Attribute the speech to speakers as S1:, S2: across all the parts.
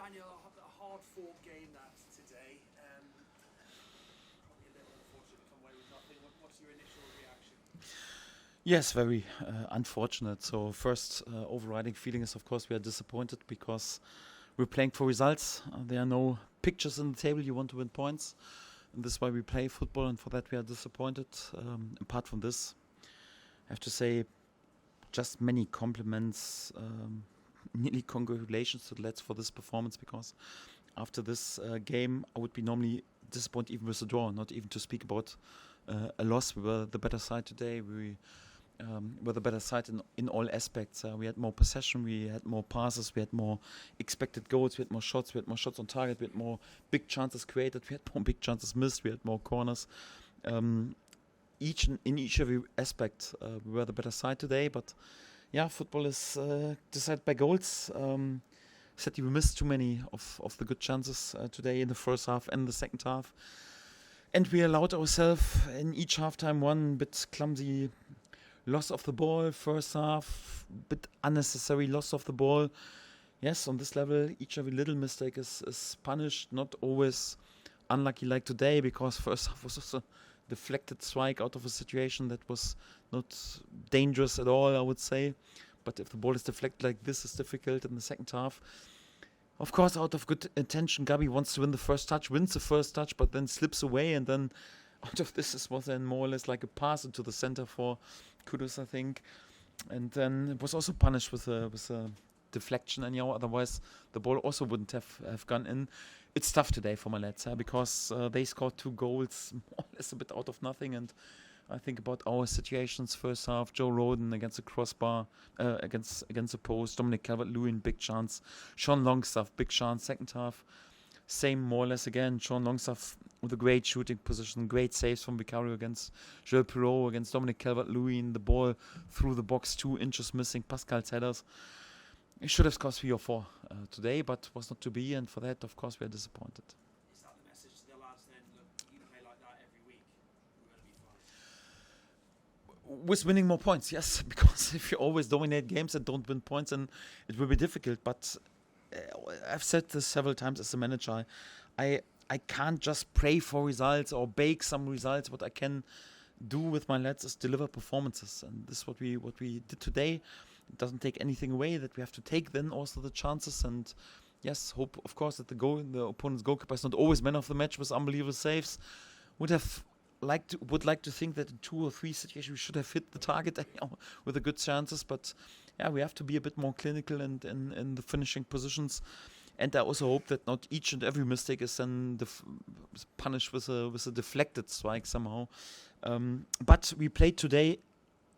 S1: Daniel, a hard-fought game that today. Probably a little unfortunate to come away with nothing. What's your initial reaction?
S2: Yes, very unfortunate. So first overriding feeling is, of course, we are disappointed because we're playing for results. There are no pictures in the table. You want to win points. And this is why we play football, and for that we are disappointed. Apart from this, I have to say just many compliments, nearly congratulations to the lads for this performance, because after this game I would be normally disappointed even with a draw, not even to speak about a loss. We were the better side today. We were the better side in all aspects. We had more possession, we had more passes, we had more expected goals, we had more shots, we had more shots on target, we had more big chances created, we had more big chances missed, we had more corners. In each every aspect, we were the better side today. But yeah, football is decided by goals. Sadly, we missed too many of the good chances today in the first half and the second half, and we allowed ourselves in each halftime one bit clumsy loss of the ball. First half, bit unnecessary loss of the ball. Yes, on this level, each every little mistake is punished. Not always unlucky like today, because first half was also a deflected strike out of a situation that was not dangerous at all, I would say. But if the ball is deflected like this, it's difficult in the second half. Of course, out of good intention, Gabi wants to win the first touch, wins the first touch, but then slips away, and then out of this was then more or less like a pass into the center for Kudus, I think. And then it was also punished with a deflection, and otherwise the ball also wouldn't have gone in. It's tough today for my lads, because they scored 2 goals more or less a bit out of nothing. And I think about our situations first half: Joe Roden against the crossbar, against the post, Dominic Calvert-Lewin, big chance, Sean Longstaff, big chance. Second half, same more or less again. Sean Longstaff with a great shooting position, great saves from Vicario against Joel Perot, against Dominic Calvert-Lewin, the ball through the box, 2 inches missing, Pascal's headers. It should have scored 3 or 4 today, but was not to be, and for that, of course, we are disappointed.
S1: Is that the message to the lads then? Look, you play like that every week, we're going to be fine.
S2: With winning more points, yes, because if you always dominate games and don't win points, then it will be difficult. But I've said this several times as a manager. I can't just pray for results or bake some results. What I can do with my lads is deliver performances, and this is what we did today. It doesn't take anything away that we have to take then also the chances, and yes, hope of course that the opponent's goalkeeper is not always man of the match with unbelievable saves. Would like to think that in 2 or 3 situations we should have hit the target with the good chances, but yeah, we have to be a bit more clinical and in the finishing positions. And I also hope that not each and every mistake is then punished with a deflected strike somehow. But we played today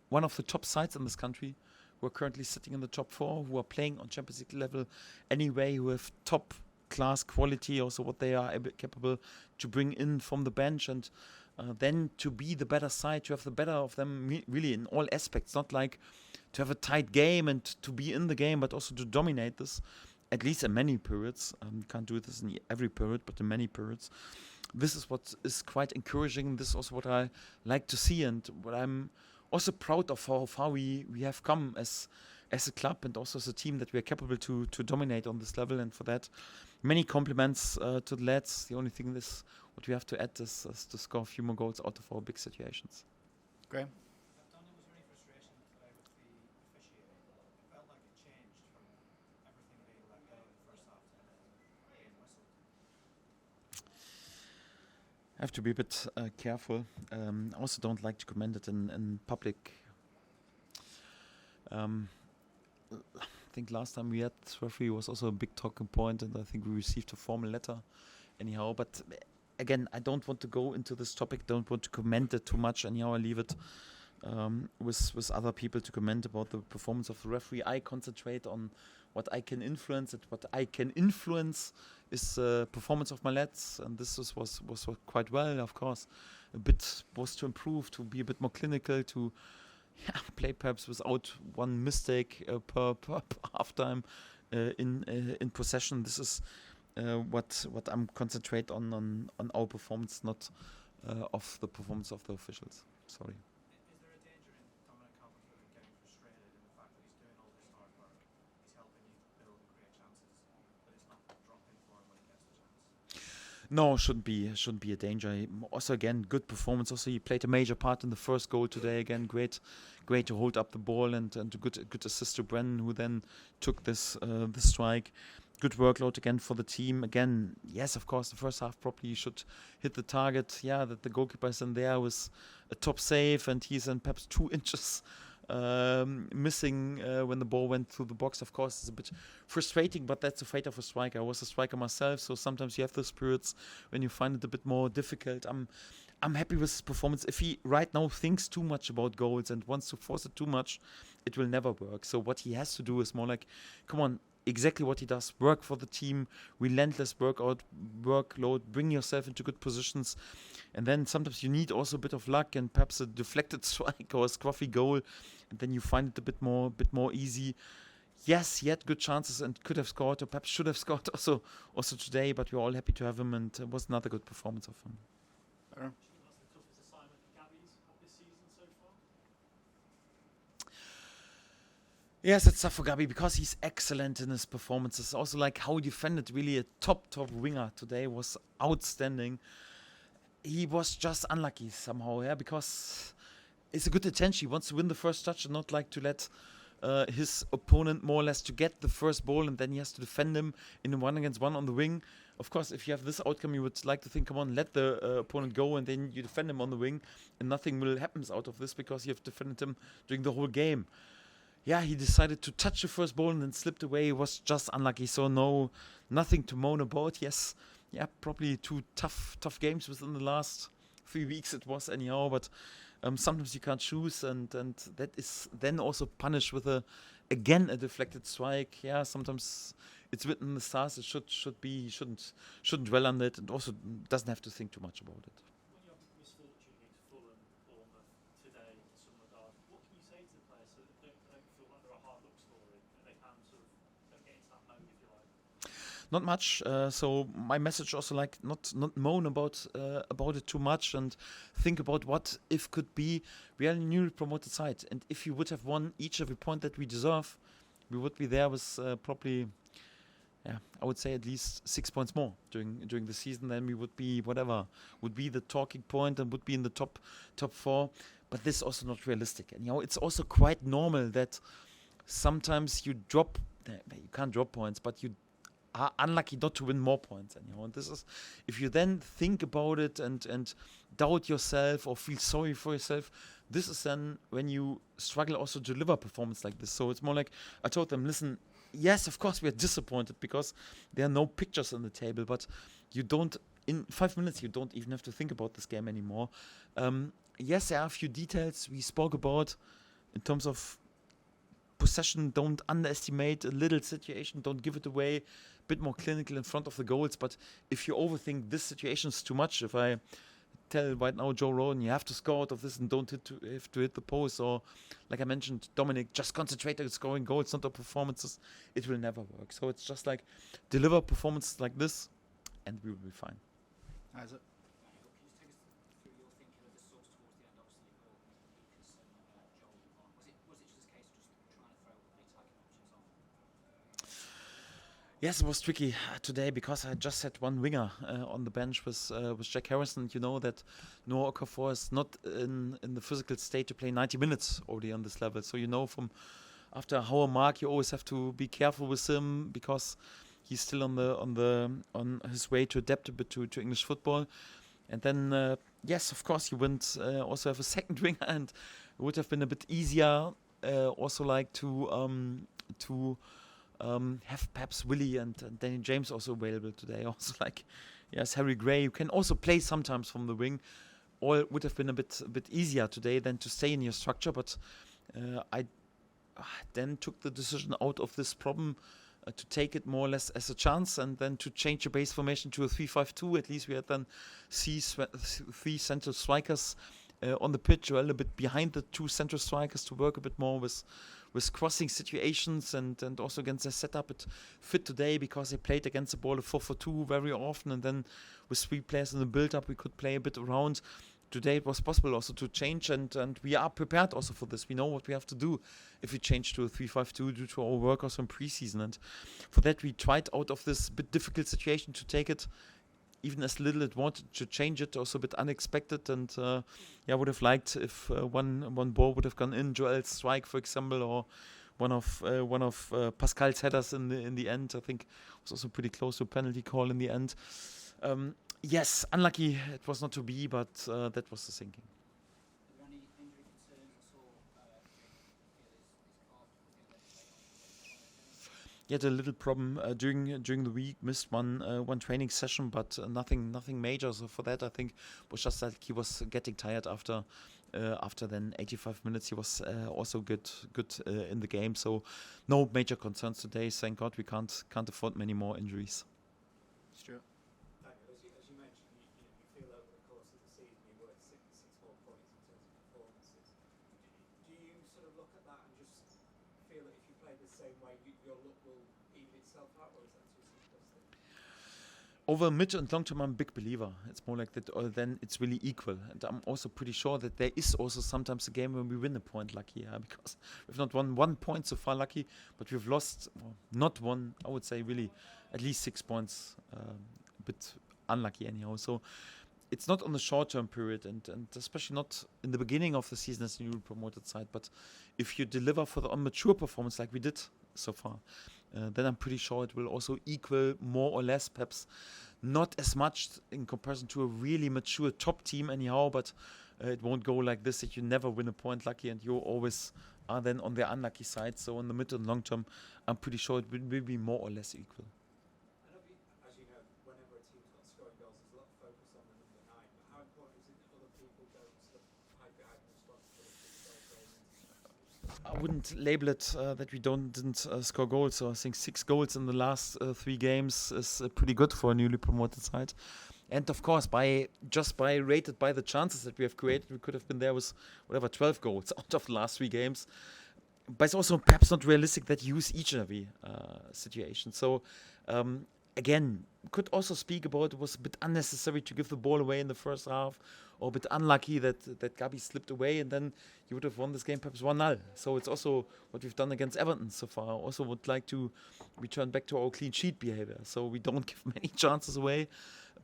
S2: one of the top sides in this country, who are currently sitting in the top 4, who are playing on Champions League level anyway, who have top class quality, also what they are capable to bring in from the bench, and then to be the better side, to have the better of them really in all aspects, not like to have a tight game and to be in the game, but also to dominate this, at least in many periods. Can't do this in every period, but in many periods. This is what is quite encouraging. This is also what I like to see, and what I'm also proud of how far we have come as a club, and also as a team, that we are capable to dominate on this level. And for that, many compliments to the lads. The only thing is what we have to add is to score a few more goals out of our big situations.
S3: Graham?
S1: Daniel, was there any frustration today with the officiating? It felt like it changed from everything being let go in the first half to being whistled.
S2: I have to be a bit careful. I also don't like to comment it in public. I think last time we had this referee was also a big talking point, and I think we received a formal letter anyhow. But again, I don't want to go into this topic, don't want to comment it too much. Anyhow, I leave it with other people to comment about the performance of the referee. I concentrate on what I can influence, and what I can influence is the performance of my lads, and this was quite well. Of course, a bit was to improve, to be a bit more clinical, to play perhaps without one mistake per halftime in possession. This is what I'm concentrate on our performance, not of the performance of the officials. Sorry.
S1: Is there a danger in Dominic Calvert-Lewin getting frustrated in the fact that he's doing all this hard work, he's helping you build and create chances, but it's not dropping
S2: No, shouldn't be a danger. Also, again, good performance. Also, he played a major part in the first goal today. Again, great to hold up the ball and a good assist to Brennan, who then took this strike. Good workload again for the team. Again, yes, of course, the first half probably should hit the target. Yeah, that the goalkeeper is in there was a top save, and he's in perhaps 2 inches missing when the ball went through the box. Of course, it's a bit frustrating, but that's the fate of a striker. I was a striker myself, so sometimes you have the spirits when you find it a bit more difficult. I'm happy with his performance. If he right now thinks too much about goals and wants to force it too much, it will never work. So what he has to do is more like, come on, exactly what he does. Work for the team, relentless workload, bring yourself into good positions. And then sometimes you need also a bit of luck and perhaps a deflected strike or a scruffy goal. And then you find it a bit more easy. Yes, he had good chances and could have scored or perhaps should have scored also today. But we're all happy to have him, and it was another good performance of him. Yes, it's tough for Gabi because he's excellent in his performances. Also, like how he defended, really a top winger today was outstanding. He was just unlucky somehow, yeah, because it's a good attention. He wants to win the first touch and not like to let his opponent more or less to get the first ball, and then he has to defend him in a 1-against-1 on the wing. Of course, if you have this outcome, you would like to think, come on, let the opponent go, and then you defend him on the wing, and nothing will happen out of this because you have defended him during the whole game. Yeah, he decided to touch the first ball and then slipped away. He was just unlucky, so nothing to moan about. Yes, yeah, probably 2 tough games within the last 3 weeks it was anyhow, but sometimes you can't choose, and that is then also punished with a deflected strike. Yeah, sometimes it's written in the stars. It should be. Shouldn't dwell on it, and also doesn't have to think too much about it.
S3: When you have misfortune against Fulham, Bournemouth today, in some regard, what can you say to the players so that they don't feel like they're a hard luck story and they can sort of don't get into that mode, if you like?
S2: Not much. So my message also like not moan about it too much and think about what if could be. We are a newly promoted side, and if you would have won each every point that we deserve, we would be there with probably, yeah, I would say at least 6 points more during the season. Then we would be would be the talking point and would be in the top 4. But this is also not realistic, and it's also quite normal that sometimes you drop. You can't drop points, but you are unlucky not to win more points. And this is, if you then think about it and doubt yourself or feel sorry for yourself, this is then when you struggle also to deliver performance like this. So it's more like I told them, listen, yes, of course we are disappointed because there are no pictures on the table, but you don't, in 5 minutes, you don't even have to think about this game anymore. Yes, there are a few details we spoke about in terms of possession. Don't underestimate a little situation, don't give it away, a bit more clinical in front of the goals. But if you overthink this situation is too much, if I tell right now Joe Rowan, you have to score out of this and don't have to hit the post, or like I mentioned, Dominic, just concentrate on scoring goals, not on performances, it will never work. So it's just like deliver performances like this and we will be fine.
S4: Isaac?
S2: Yes, it was tricky today because I just had one winger on the bench with Jack Harrison. You know that Noah Okafor is not in the physical state to play 90 minutes already on this level. So from after a hour mark, you always have to be careful with him because he's still on his way to adapt a bit to English football. And then yes, of course, you wouldn't also have a second winger, and it would have been a bit easier also like to have perhaps Willie and Danny James also available today. Also like, yes, Harry Gray, you can also play sometimes from the wing. Or it would have been a bit easier today than to stay in your structure. But I then took the decision out of this problem to take it more or less as a chance, and then to change the base formation to a 3-5-2. At least we had then 3 central strikers on the pitch, or a little bit behind the 2 central strikers to work a bit more with crossing situations, and also against their setup. It fit today because they played against the ball a 4-4-2 very often, and then with 3 players in the build-up we could play a bit around. Today it was possible also to change, and we are prepared also for this. We know what we have to do if we change to a 3-5-2 due to our work also in pre-season, and for that we tried out of this bit difficult situation to take it even as little it wanted to change it, also a bit unexpected. And yeah, would have liked if one ball would have gone in, Joel's strike, for example, or one of Pascal's headers in the end. I think was also pretty close to a penalty call in the end. Yes, unlucky it was not to be, but that was the thinking.
S1: Are there any injury concerns? I saw his calf
S2: He had a little problem during the week. Missed one training session, but nothing major. So for that, I think it was just that he was getting tired after then 85 minutes. He was also good in the game. So no major concerns today. Thank God we can't afford many more injuries.
S1: Stuart. As you mentioned, you feel over the course of the season you worth six more points in terms of performances. Do you sort of look at that and just feel that if you play the same way, your luck will even itself out, or is that too simplistic?
S2: Over mid and long term, I'm a big believer. It's more like that, or then it's really equal. And I'm also pretty sure that there is also sometimes a game when we win a point lucky, because we've not won 1 point so far lucky, but we've lost, not won, I would say really at least 6 points, a bit unlucky anyhow. So it's not on the short-term period, and especially not in the beginning of the season as a newly promoted side. But if you deliver for the immature performance like we did so far, then I'm pretty sure it will also equal more or less, perhaps not as much in comparison to a really mature top team anyhow, but it won't go like this that you never win a point lucky and you always are then on the unlucky side. So in the mid and long term, I'm pretty sure it will be more or less equal.
S1: As you know, whenever a team's got scoring goals, there's a lot of focus on the number 9, but how important is it that other people don't sort of hide behind the responsibility of going into?
S2: I wouldn't label it that we didn't score goals. So I think 6 goals in the last 3 games is pretty good for a newly promoted side. And of course, rated by the chances that we have created, we could have been there with 12 goals out of the last 3 games. But it's also perhaps not realistic that you use each and every situation. So again, could also speak about it was a bit unnecessary to give the ball away in the first half, or a bit unlucky that Gabi slipped away, and then you would have won this game perhaps 1-0. So it's also what we've done against Everton so far. I also would like to return back to our clean sheet behavior. So we don't give many chances away.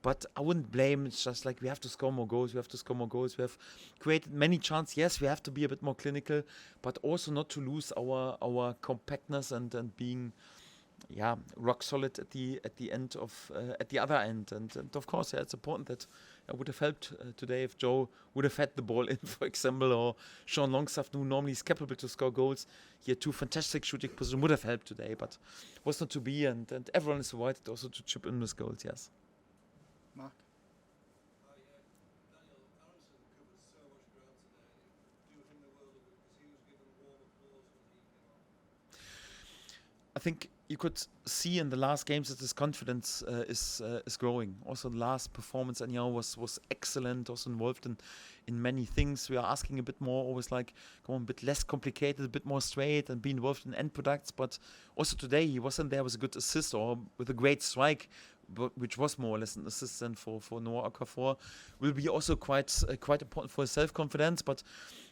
S2: But I wouldn't blame. It's just like we have to score more goals. We have created many chances. Yes, we have to be a bit more clinical, but also not to lose our compactness and being rock solid at the end of at the other end. And of course, it's important that it would have helped today if Joe would have had the ball in, for example, or Sean Longstaff, who normally is capable to score goals. He had 2 fantastic shooting positions, would have helped today, but was not to be. And everyone is invited also to chip in with goals. Yes.
S1: Mark?
S4: Daniel Aronson covered so much ground today. Do him the world of it because he was given warm applause when he came on.
S2: I think you could see in the last games that his confidence is growing. Also, the last performance anyhow was excellent. Also involved in many things. We are asking a bit more, always like come on, a bit less complicated, a bit more straight, and be involved in end products. But also today he wasn't there with a good assist or with a great strike, which was more or less an assistant for Noah Okafor, will be also quite important for his self-confidence. But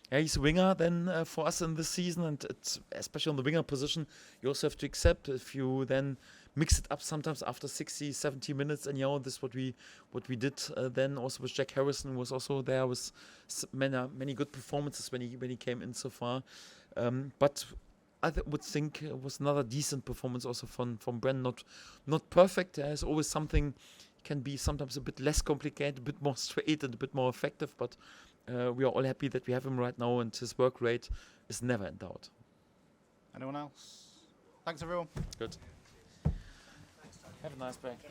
S2: he's a winger then for us in this season, and especially on the winger position, you also have to accept if you then mix it up sometimes after 60, 70 minutes, and this is what we did then also with Jack Harrison, who was also there with many good performances when he came in so far. But I would think it was another decent performance also from Bren. Not perfect. There's always something, can be sometimes a bit less complicated, a bit more straight and a bit more effective, but we are all happy that we have him right now, and his work rate is never in doubt.
S5: Anyone else? Thanks everyone.
S2: Good. Have a nice break. Thank you.